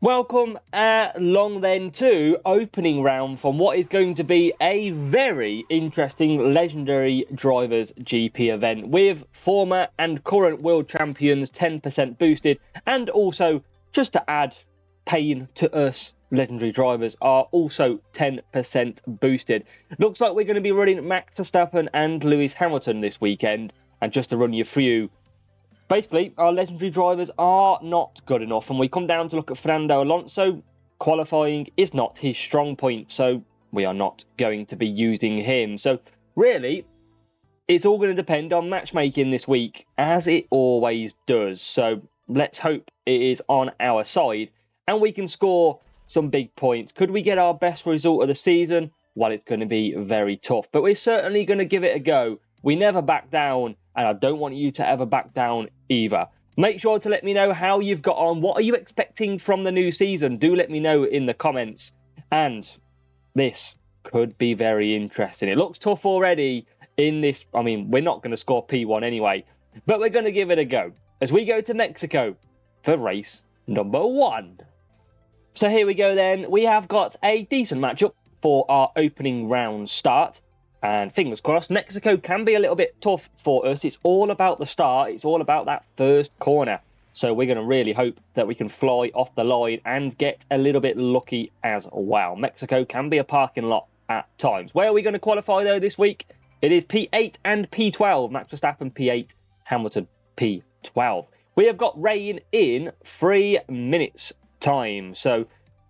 Welcome along then to opening round from what is going to be a very interesting legendary drivers GP event with former and current world champions 10% boosted, and also just to add pain to us legendary drivers are also 10% boosted. Looks like we're going to be running Max Verstappen and Lewis Hamilton this weekend, and just to run you through, basically, our legendary drivers are not good enough, and we come down to look at Fernando Alonso. Qualifying is not his strong point, so we are not going to be using him. So really, it's all going to depend on matchmaking this week, as it always does. So let's hope it is on our side, and we can score some big points. Could we get our best result of the season? Well, it's going to be very tough, but we're certainly going to give it a go. We never back down, and I don't want you to ever back down either. Make sure to let me know how you've got on. What are you expecting from the new season? Do let me know in the comments. And this could be very interesting. It looks tough already in this. I mean, we're not going to score P1 anyway, but we're going to give it a go as we go to Mexico for race number 1. So here we go then. We have got a decent matchup for our opening round start. And fingers crossed, Mexico can be a little bit tough for us. It's all about the start. It's all about that first corner. So we're going to really hope that we can fly off the line and get a little bit lucky as well. Mexico can be a parking lot at times. Where are we going to qualify, though, this week? It is P8 and P12. Max Verstappen P8, Hamilton P12. We have got rain in 3 minutes' time. So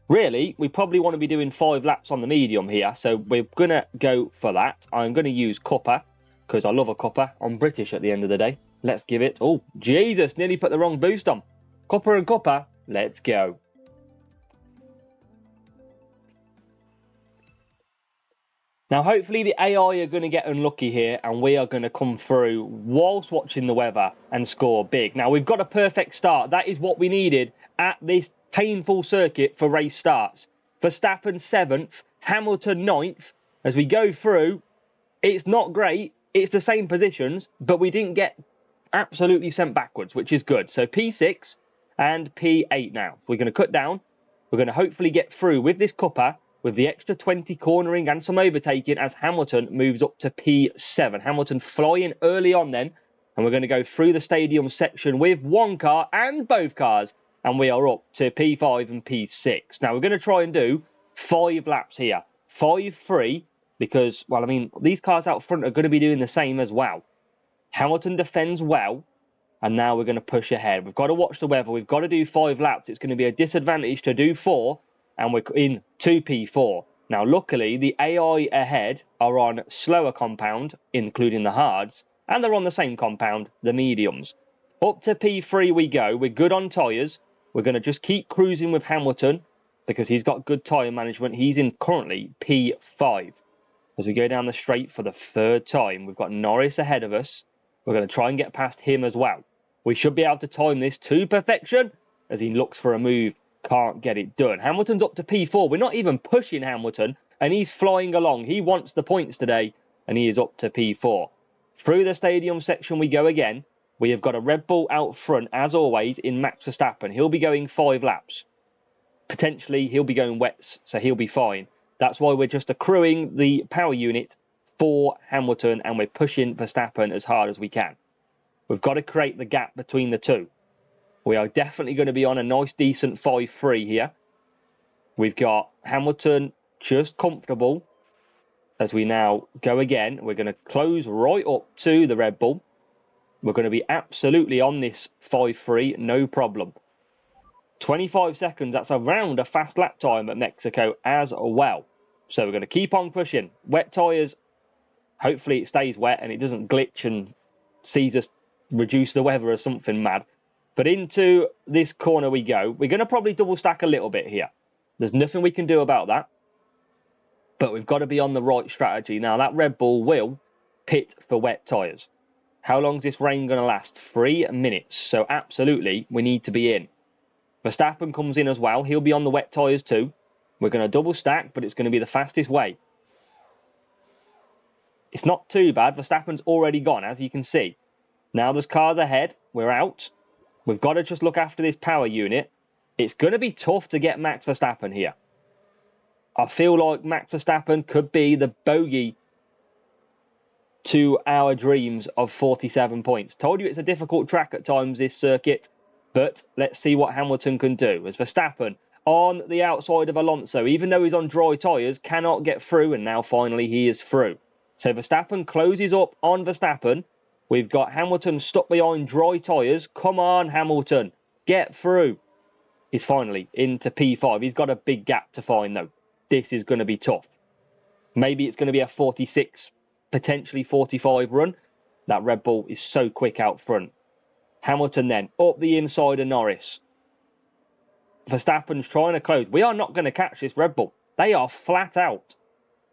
really, we probably want to be doing 5 laps on the medium here, so we're going to go for that. I'm going to use cuppa, because I love a cuppa. I'm British at the end of the day. Let's give it... Oh, Jesus, nearly put the wrong boost on. Cuppa and cuppa, let's go. Now, hopefully the AI are going to get unlucky here, and we are going to come through whilst watching the weather and score big. Now, we've got a perfect start. That is what we needed at this painful circuit for race starts. Verstappen 7th, Hamilton 9th. As we go through, it's not great. It's the same positions, but we didn't get absolutely sent backwards, which is good. So P6 and P8 now. We're going to cut down. We're going to hopefully get through with this cuppa, with the extra 20 cornering and some overtaking as Hamilton moves up to P7. Hamilton flying early on then, and we're going to go through the stadium section with one car and both cars, and we are up to P5 and P6. Now, we're going to try and do 5 laps here. 5-3, because, well, I mean, these cars out front are going to be doing the same as well. Hamilton defends well, and now we're going to push ahead. We've got to watch the weather. We've got to do 5 laps. It's going to be a disadvantage to do 4, and we're in 2P4. Now, luckily, the AI ahead are on slower compound, including the hards, and they're on the same compound, the mediums. Up to P3 we go. We're good on tyres. We're going to just keep cruising with Hamilton because he's got good tyre management. He's in currently P5. As we go down the straight for the 3rd time, we've got Norris ahead of us. We're going to try and get past him as well. We should be able to time this to perfection as he looks for a move. Can't get it done. Hamilton's up to P4. We're not even pushing Hamilton, and he's flying along. He wants the points today, and he is up to P4. Through the stadium section we go again. We have got a Red Bull out front, as always, in Max Verstappen. He'll be going 5 laps. Potentially, he'll be going wets, so he'll be fine. That's why we're just accruing the power unit for Hamilton, and we're pushing Verstappen as hard as we can. We've got to create the gap between the two. We are definitely going to be on a nice, decent 5-3 here. We've got Hamilton just comfortable. As we now go again, we're going to close right up to the Red Bull. We're going to be absolutely on this 5-3, no problem. 25 seconds, that's around a fast lap time at Mexico as well. So we're going to keep on pushing. Wet tyres, hopefully it stays wet and it doesn't glitch and sees us reduce the weather or something mad. But into this corner we go. We're going to probably double stack a little bit here. There's nothing we can do about that. But we've got to be on the right strategy. Now, that Red Bull will pit for wet tyres. How long is this rain going to last? 3 minutes. So absolutely, we need to be in. Verstappen comes in as well. He'll be on the wet tyres too. We're going to double stack, but it's going to be the fastest way. It's not too bad. Verstappen's already gone, as you can see. Now there's cars ahead. We're out. We've got to just look after this power unit. It's going to be tough to get Max Verstappen here. I feel like Max Verstappen could be the bogey to our dreams of 47 points. Told you it's a difficult track at times, this circuit, but let's see what Hamilton can do. As Verstappen on the outside of Alonso, even though he's on dry tyres, cannot get through, and now finally he is through. So Verstappen closes up on Verstappen. We've got Hamilton stuck behind dry tyres. Come on, Hamilton, get through. He's finally into P5. He's got a big gap to find, though. This is going to be tough. Maybe it's going to be a 46, potentially 45 run. That Red Bull is so quick out front. Hamilton then up the inside of Norris. Verstappen's trying to close. We are not going to catch this Red Bull. They are flat out.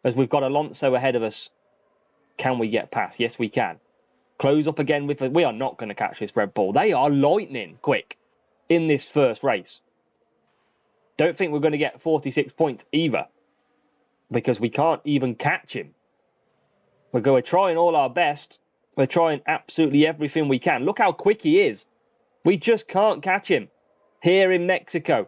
As we've got Alonso ahead of us. Can we get past? Yes, we can. Close up again with... We are not going to catch this Red Bull. They are lightning quick in this first race. Don't think we're going to get 46 points either. Because we can't even catch him. We're trying all our best. We're trying absolutely everything we can. Look how quick he is. We just can't catch him here in Mexico.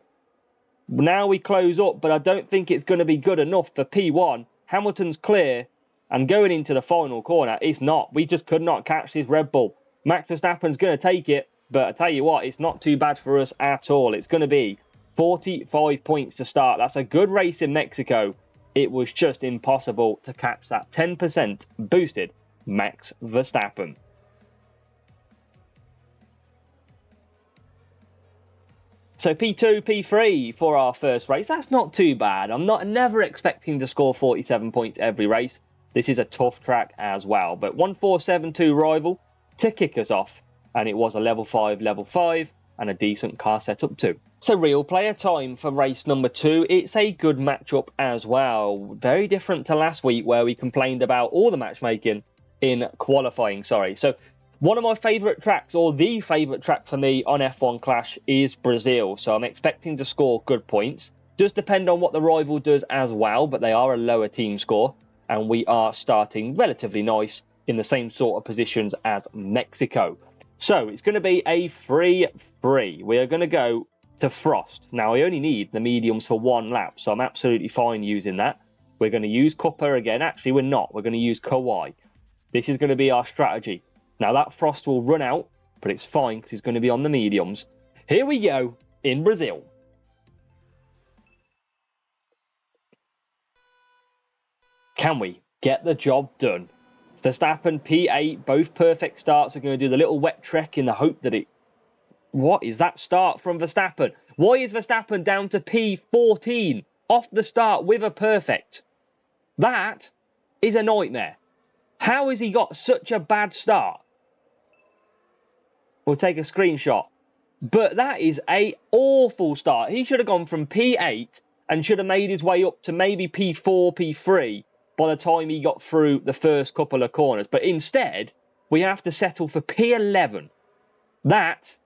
Now we close up, but I don't think it's going to be good enough for P1. Hamilton's clear, and going into the final corner, it's not. We just could not catch this Red Bull. Max Verstappen's going to take it, but I tell you what, it's not too bad for us at all. It's going to be 45 points to start. That's a good race in Mexico. It was just impossible to catch that 10% boosted Max Verstappen. So P2, P3 for our first race. That's not too bad. I'm never expecting to score 47 points every race. This is a tough track as well. But 1472 rival to kick us off. And it was a level 5, and a decent car setup too. So real player time for race number 2. It's a good matchup as well. Very different to last week where we complained about all the matchmaking in qualifying. So one of my favourite tracks, or the favourite track for me on F1 Clash, is Brazil. So I'm expecting to score good points. Does depend on what the rival does as well, but they are a lower team score. And we are starting relatively nice in the same sort of positions as Mexico. So it's going to be a 3-3. We are going to go to Frost. Now, I only need the mediums for one lap, so I'm absolutely fine using that. We're going to use Cupper again. Actually, we're not. We're going to use Kawhi. This is going to be our strategy. Now, that Frost will run out, but it's fine because he's going to be on the mediums. Here we go in Brazil. Can we get the job done? Verstappen, P8, both perfect starts. We're going to do the little wet trek in the hope that it... What is that start from Verstappen? Why is Verstappen down to P14 off the start with a perfect? That is a nightmare. How has he got such a bad start? We'll take a screenshot. But that is an awful start. He should have gone from P8 and should have made his way up to maybe P4, P3 by the time he got through the first couple of corners. But instead, we have to settle for P11. That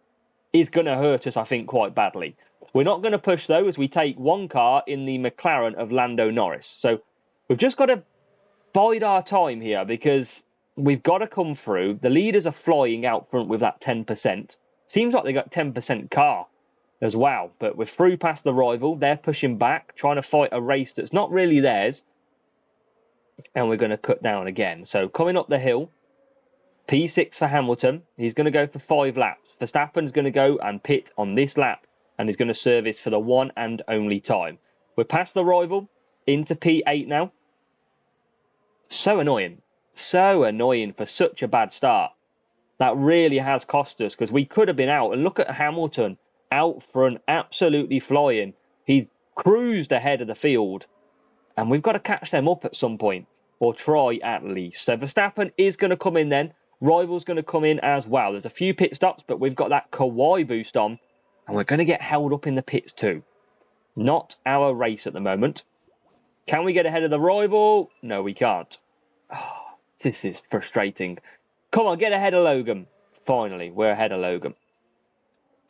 is going to hurt us, I think, quite badly. We're not going to push, though, as we take one car in the McLaren of Lando Norris. So we've just got to bide our time here because we've got to come through. The leaders are flying out front with that 10%. Seems like they got 10% car as well. But we're through past the rival. They're pushing back, trying to fight a race that's not really theirs. And we're going to cut down again. So coming up the hill, P6 for Hamilton. He's going to go for 5 laps. Verstappen's going to go and pit on this lap. And he's going to service for the one and only time. We're past the rival into P8 now. So annoying. So annoying for such a bad start. That really has cost us because we could have been out. And look at Hamilton out front, absolutely flying. He cruised ahead of the field. And we've got to catch them up at some point. Or try at least. So Verstappen is going to come in then. Rival's going to come in as well. There's a few pit stops, but we've got that Kawhi boost on. And we're going to get held up in the pits too. Not our race at the moment. Can we get ahead of the rival? No, we can't. Oh, this is frustrating. Come on, get ahead of Logan. Finally, we're ahead of Logan.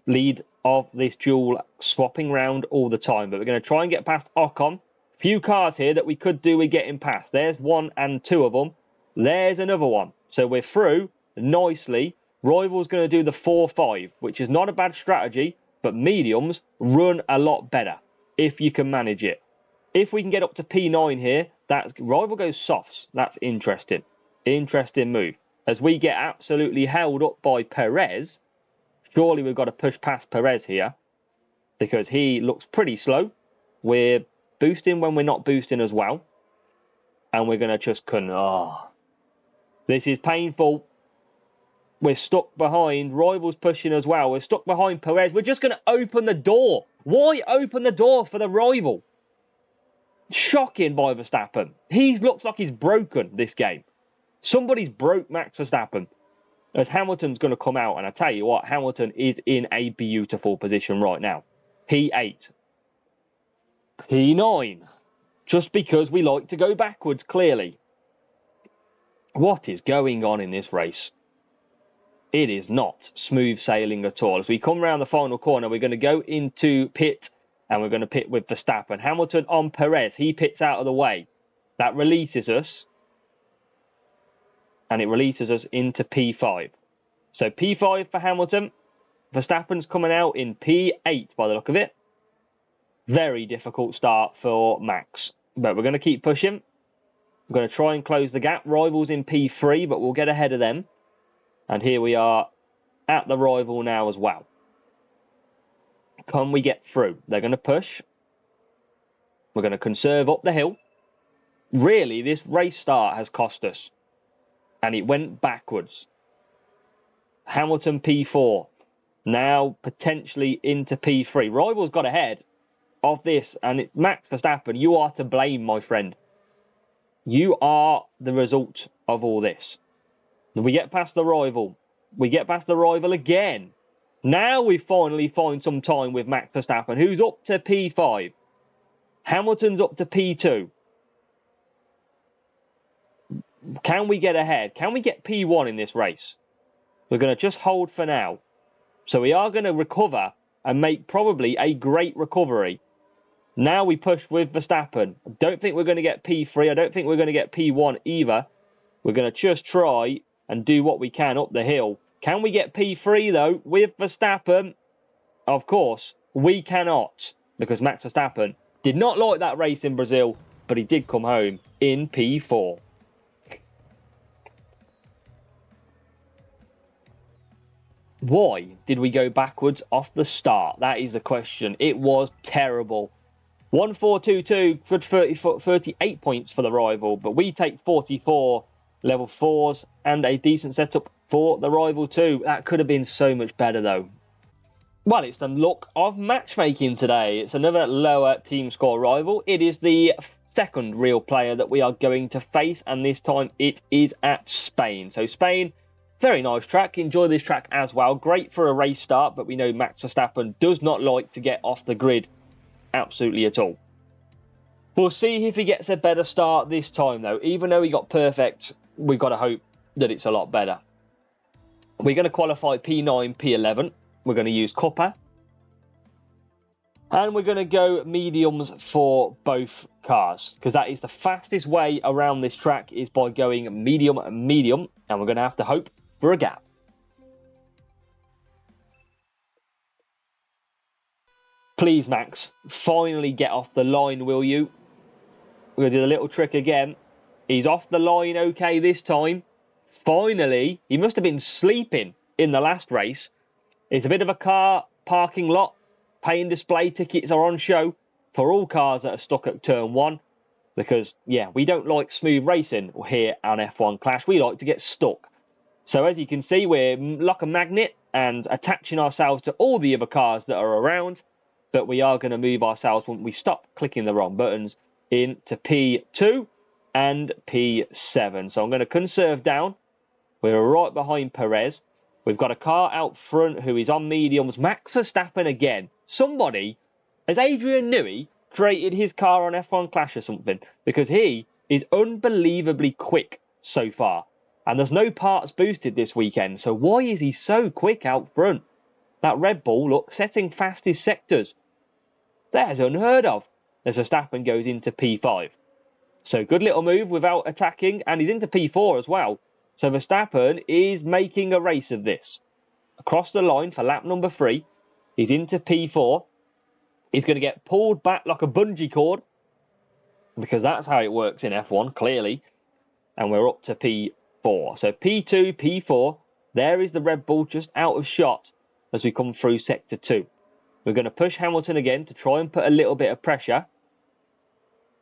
Lead of this duel swapping round all the time. But we're going to try and get past Ocon. Few cars here that we could do with getting past. There's 1 and 2 of them. There's another one. So we're through nicely. Rival's going to do the 4-5, which is not a bad strategy. but mediums run a lot better if you can manage it. If we can get up to P9 here, rival goes softs. That's interesting. Interesting move. As we get absolutely held up by Perez, surely we've got to push past Perez here because he looks pretty slow. We're boosting when we're not boosting as well. And we're going to just this is painful. We're stuck behind. Rival's pushing as well. We're stuck behind Perez. We're just going to open the door. Why open the door for the rival? Shocking by Verstappen. He looks like he's broken this game. Somebody's broke Max Verstappen. As Hamilton's going to come out. And I tell you what, Hamilton is in a beautiful position right now. P8. P9. Just because we like to go backwards, clearly. What is going on in this race? It is not smooth sailing at all. As we come around the final corner, we're going to go into pit. And we're going to pit with Verstappen. Hamilton on Perez. He pits out of the way. That releases us. And it releases us into P5. So P5 for Hamilton. Verstappen's coming out in P8 by the look of it. Very difficult start for Max. But we're going to keep pushing. We're going to try and close the gap. Rivals in P3, but we'll get ahead of them. And here we are at the rival now as well. Can we get through? They're going to push. We're going to conserve up the hill. Really, this race start has cost us. And it went backwards. Hamilton P4. Now potentially into P3. Rival's got ahead of this. And Max Verstappen, you are to blame, my friend. You are the result of all this. We get past the rival. We get past the rival again. Now we finally find some time with Max Verstappen, who's up to P5. Hamilton's up to P2. Can we get ahead? Can we get P1 in this race? We're going to just hold for now. So we are going to recover and make probably a great recovery. Now we push with Verstappen. I don't think we're going to get P3. I don't think we're going to get P1 either. We're going to just try and do what we can up the hill. Can we get P3, though, with Verstappen? Of course, we cannot, because Max Verstappen did not like that race in Brazil, but he did come home in P4. Why did we go backwards off the start? That is the question. It was terrible. 1-4-2-2, good 38 points for the rival, but we take 44 level 4s and a decent setup for the rival too. That could have been so much better though. Well, it's the luck of matchmaking today. It's another lower team score rival. It is the second real player that we are going to face, and this time it is at Spain. So Spain, very nice track. Enjoy this track as well. Great for a race start, but we know Max Verstappen does not like to get off the grid absolutely at all. We'll see if he gets a better start this time though. Even though he got perfect, we've got to hope that it's a lot better. We're going to qualify P9, P11. We're going to use Cuppa. And we're going to go mediums for both cars, because that is the fastest way around this track, is by going medium and medium. And we're going to have to hope for a gap. Please, Max, finally get off the line, will you? We're going to do the little trick again. He's off the line okay this time. Finally, he must have been sleeping in the last race. It's a bit of a car parking lot. Pay and display tickets are on show for all cars that are stuck at turn 1. Because, yeah, we don't like smooth racing here on F1 Clash. We like to get stuck. So as you can see, we're like a magnet and attaching ourselves to all the other cars that are around. But we are going to move ourselves when we stop clicking the wrong buttons into P2 and P7. So I'm going to conserve down. We're right behind Perez. We've got a car out front who is on mediums. Max Verstappen again. Somebody, has Adrian Newey created his car on F1 Clash or something? Because he is unbelievably quick so far. And there's no parts boosted this weekend. So why is he so quick out front? That Red Bull, look, setting fastest sectors. That is unheard of. As Verstappen goes into P5. So good little move without attacking. And he's into P4 as well. So Verstappen is making a race of this. Across the line for lap number 3. He's into P4. He's going to get pulled back like a bungee cord, because that's how it works in F1, clearly. And we're up to P4. So P2, P4. There is the Red Bull just out of shot as we come through Sector 2. We're going to push Hamilton again to try and put a little bit of pressure.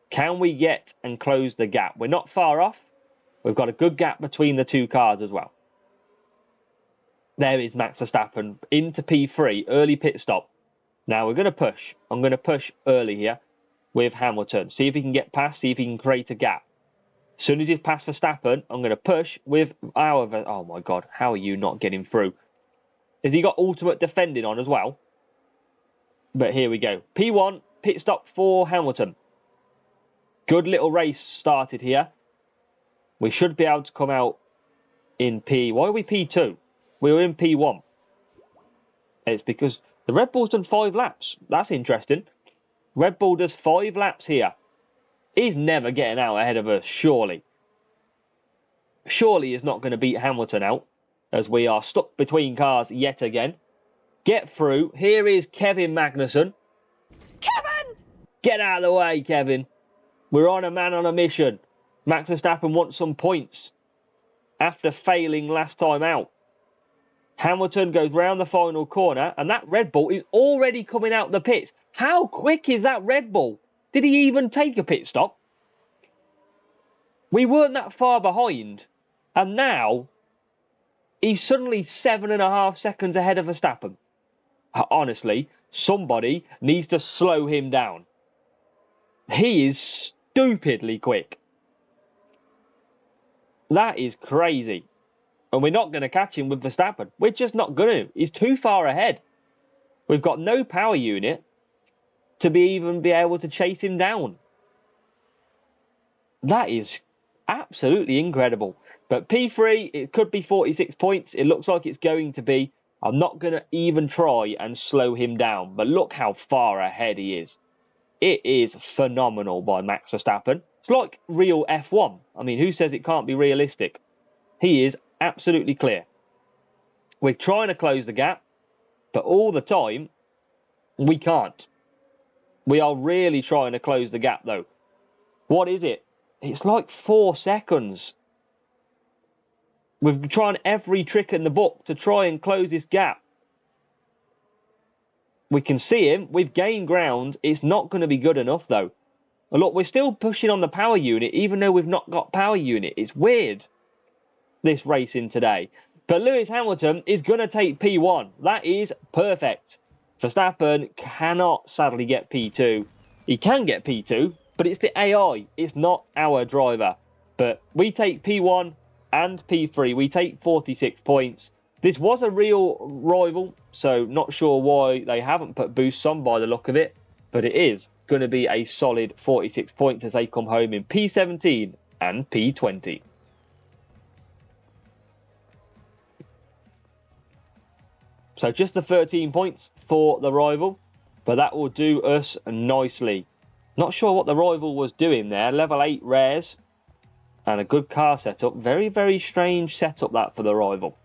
Can we get and close the gap? We're not far off. We've got a good gap between the two cars as well. There is Max Verstappen into P3, early pit stop. Now we're going to push. I'm going to push early here with Hamilton. See if he can get past, see if he can create a gap. As soon as he's past Verstappen, I'm going to push with our... Oh my God, how are you not getting through? Has he got ultimate defending on as well? But here we go. P1, pit stop for Hamilton. Good little race started here. We should be able to come out in P... Why are we P2? We were in P1. It's because the Red Bull's done 5 laps. That's interesting. Red Bull does 5 laps here. He's never getting out ahead of us, surely. Surely he's not going to beat Hamilton out, as we are stuck between cars yet again. Get through. Here is Kevin Magnussen. Kevin! Get out of the way, Kevin. We're on a man on a mission. Max Verstappen wants some points after failing last time out. Hamilton goes round the final corner, and that Red Bull is already coming out the pits. How quick is that Red Bull? Did he even take a pit stop? We weren't that far behind, and now he's suddenly 7.5 seconds ahead of Verstappen. Honestly, somebody needs to slow him down. He is stupidly quick. That is crazy. And we're not going to catch him with Verstappen. We're just not going to. He's too far ahead. We've got no power unit to even be able to chase him down. That is absolutely incredible. But P3, it could be 46 points. It looks like it's going to be. I'm not going to even try and slow him down. But look how far ahead he is. It is phenomenal by Max Verstappen. It's like real F1. I mean, who says it can't be realistic? He is absolutely clear. We're trying to close the gap, but all the time, we can't. We are really trying to close the gap, though. What is it? It's like 4 seconds. We're trying every trick in the book to try and close this gap. We can see him. We've gained ground. It's not going to be good enough, though. Look, we're still pushing on the power unit, even though we've not got power unit. It's weird, this racing today. But Lewis Hamilton is going to take P1. That is perfect. Verstappen cannot sadly get P2. He can get P2, but it's the AI. It's not our driver. But we take P1 and P3. We take 46 points. This was a real rival, so not sure why they haven't put boosts on by the look of it. But it is going to be a solid 46 points as they come home in P17 and P20. So just the 13 points for the rival, but that will do us nicely. Not sure what the rival was doing there. Level 8 rares and a good car setup. Very, very strange setup that for the rival.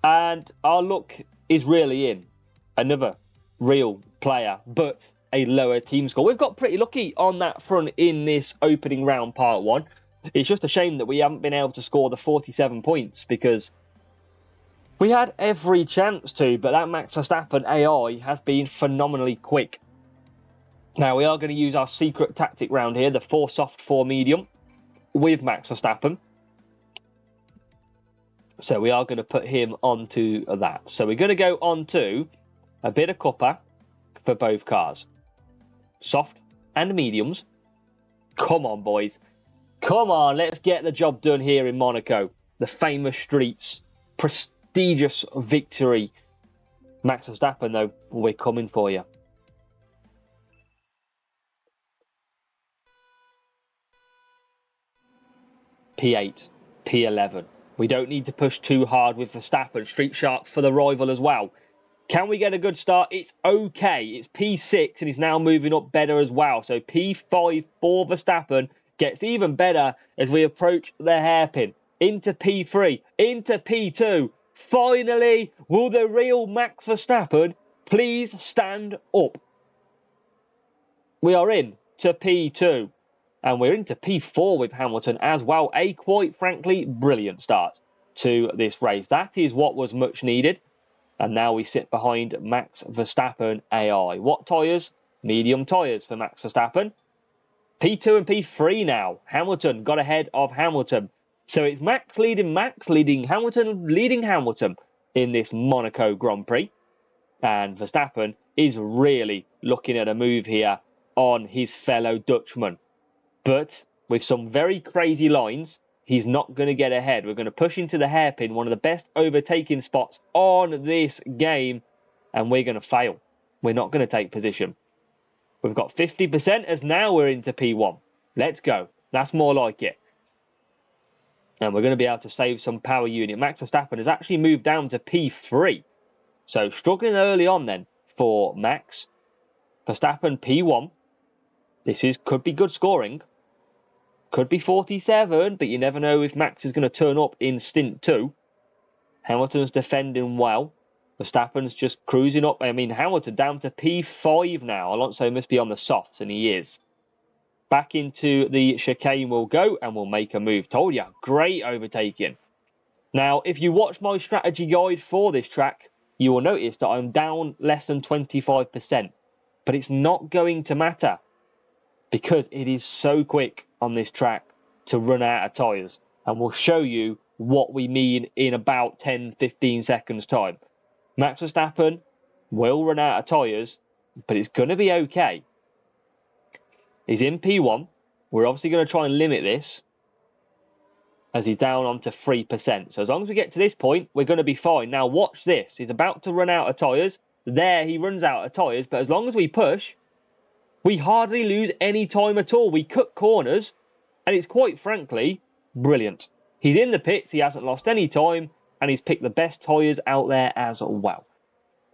And our luck is really in. Another real player, but a lower team score. We've got pretty lucky on that front in this opening round part 1. It's just a shame that we haven't been able to score the 47 points because we had every chance to, but that Max Verstappen AI has been phenomenally quick. Now, we are going to use our secret tactic round here, the 4 soft, 4 medium, with Max Verstappen. So we are going to put him onto that. So we're going to go on to a bit of copper for both cars. Soft and mediums. Come on, boys. Come on, let's get the job done here in Monaco. The famous streets. Prestigious victory. Max Verstappen, though, we're coming for you. P8, P11. We don't need to push too hard with Verstappen. Street Shark for the rival as well. Can we get a good start? It's okay. It's P6 and he's now moving up better as well. So P5 for Verstappen gets even better as we approach the hairpin. Into P3, into P2. Finally, will the real Max Verstappen please stand up. We are in to P2. And we're into P4 with Hamilton as well. A quite frankly brilliant start to this race. That is what was much needed. And now we sit behind Max Verstappen AI. What tyres? Medium tyres for Max Verstappen. P2 and P3 now. Hamilton got ahead of Hamilton. So it's Max leading Hamilton in this Monaco Grand Prix. And Verstappen is really looking at a move here on his fellow Dutchman. But with some very crazy lines, he's not going to get ahead. We're going to push into the hairpin, one of the best overtaking spots on this game, and we're going to fail. We're not going to take position. We've got 50% as now we're into P1. Let's go. That's more like it. And we're going to be able to save some power unit. Max Verstappen has actually moved down to P3. So struggling early on then for Max. Verstappen P1. This could be good scoring. Could be 47, but you never know if Max is going to turn up in stint 2. Hamilton's defending well. Verstappen's just cruising up. I mean, Hamilton down to P5 now. Alonso must be on the softs, and he is. Back into the chicane we'll go, and we'll make a move. Told you, great overtaking. Now, if you watch my strategy guide for this track, you will notice that I'm down less than 25%. But it's not going to matter, because it is so quick on this track to run out of tyres. And we'll show you what we mean in about 10-15 seconds time. Max Verstappen will run out of tyres, but it's going to be okay. He's in P1. We're obviously going to try and limit this as he's down onto 3%. So as long as we get to this point, we're going to be fine. Now watch this. He's about to run out of tyres. There he runs out of tyres, but as long as we push, we hardly lose any time at all. We cut corners, and it's quite frankly brilliant. He's in the pits, he hasn't lost any time, and he's picked the best tyres out there as well.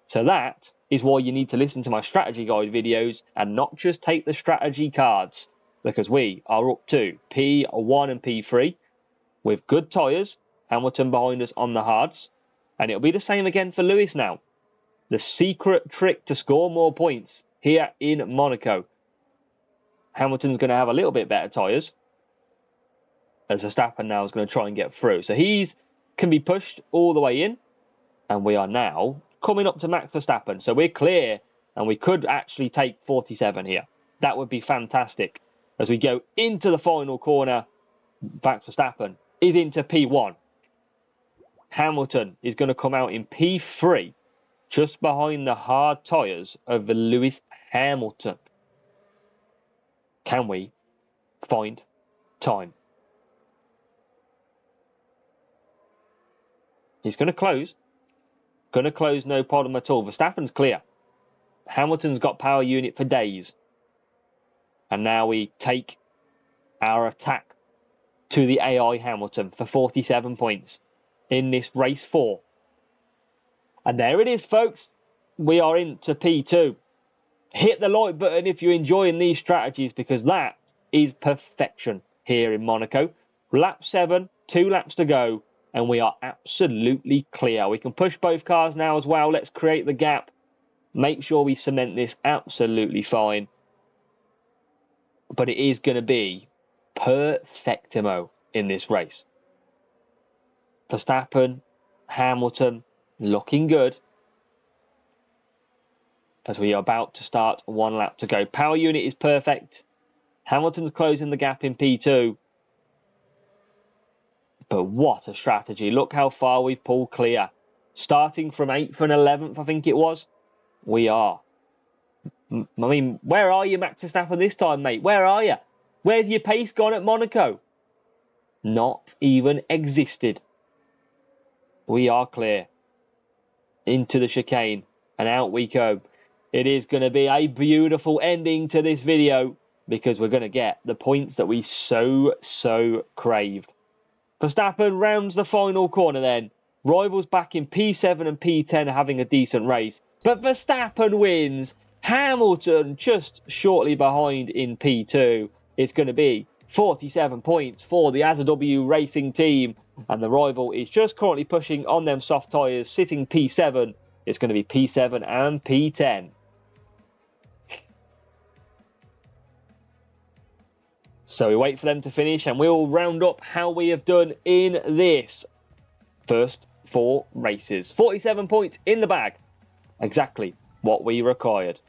So that is why you need to listen to my strategy guide videos and not just take the strategy cards, because we are up to P1 and P3 with good tyres, Hamilton behind us on the hards, and it'll be the same again for Lewis now. The secret trick to score more points here in Monaco. Hamilton's going to have a little bit better tyres, as Verstappen now is going to try and get through. So he's can be pushed all the way in, and we are now coming up to Max Verstappen. So we're clear, and we could actually take 47 here. That would be fantastic. As we go into the final corner, Max Verstappen is into P1. Hamilton is going to come out in P3, just behind the hard tyres of Lewis Hamilton. Can we find time? He's going to close. Going to close, no problem at all. Verstappen's clear. Hamilton's got power unit for days. And now we take our attack to the AI Hamilton for 47 points in this race 4. And there it is, folks. We are into P2. Hit the like button if you're enjoying these strategies, because that is perfection here in Monaco. Lap 7, 2 laps to go, and we are absolutely clear. We can push both cars now as well. Let's create the gap. Make sure we cement this absolutely fine. But it is going to be perfectimo in this race. Verstappen, Hamilton, looking good. As we are about to start 1 lap to go. Power unit is perfect. Hamilton's closing the gap in P2. But what a strategy. Look how far we've pulled clear. Starting from 8th and 11th, I think it was. We are. I mean, where are you, Max Verstappen, this time, mate? Where are you? Where's your pace gone at Monaco? Not even existed. We are clear. Into the chicane. And out we go. It is going to be a beautiful ending to this video, because we're going to get the points that we so craved. Verstappen rounds the final corner then. Rivals back in P7 and P10 are having a decent race. But Verstappen wins. Hamilton just shortly behind in P2. It's going to be 47 points for the AZW Racing team. And the rival is just currently pushing on them soft tyres, sitting P7 it's going to be P7 and P10. So we wait for them to finish and we'll round up how we have done in this first 4 races. 47 points in the bag. Exactly what we required.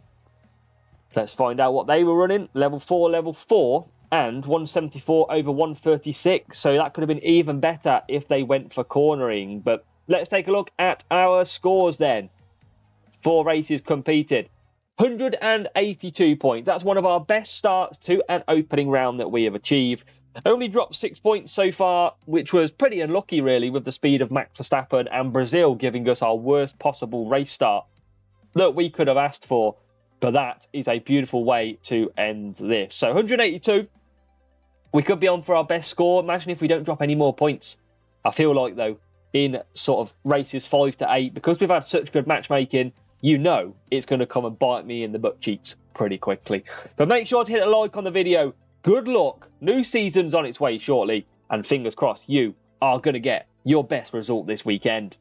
Let's find out what they were running. Level 4, and 174 over 136. So that could have been even better if they went for cornering. But let's take a look at our scores then. 4 races competed. 182 points. That's one of our best starts to an opening round that we have achieved. Only dropped 6 points so far, which was pretty unlucky really, with the speed of Max Verstappen and Brazil giving us our worst possible race start that we could have asked for. But that is a beautiful way to end this. So 182. We could be on for our best score. Imagine if we don't drop any more points. I feel like, though, in sort of races 5 to 8, because we've had such good matchmaking, you know it's going to come and bite me in the butt cheeks pretty quickly. But make sure to hit a like on the video. Good luck. New season's on its way shortly. And fingers crossed, you are going to get your best result this weekend.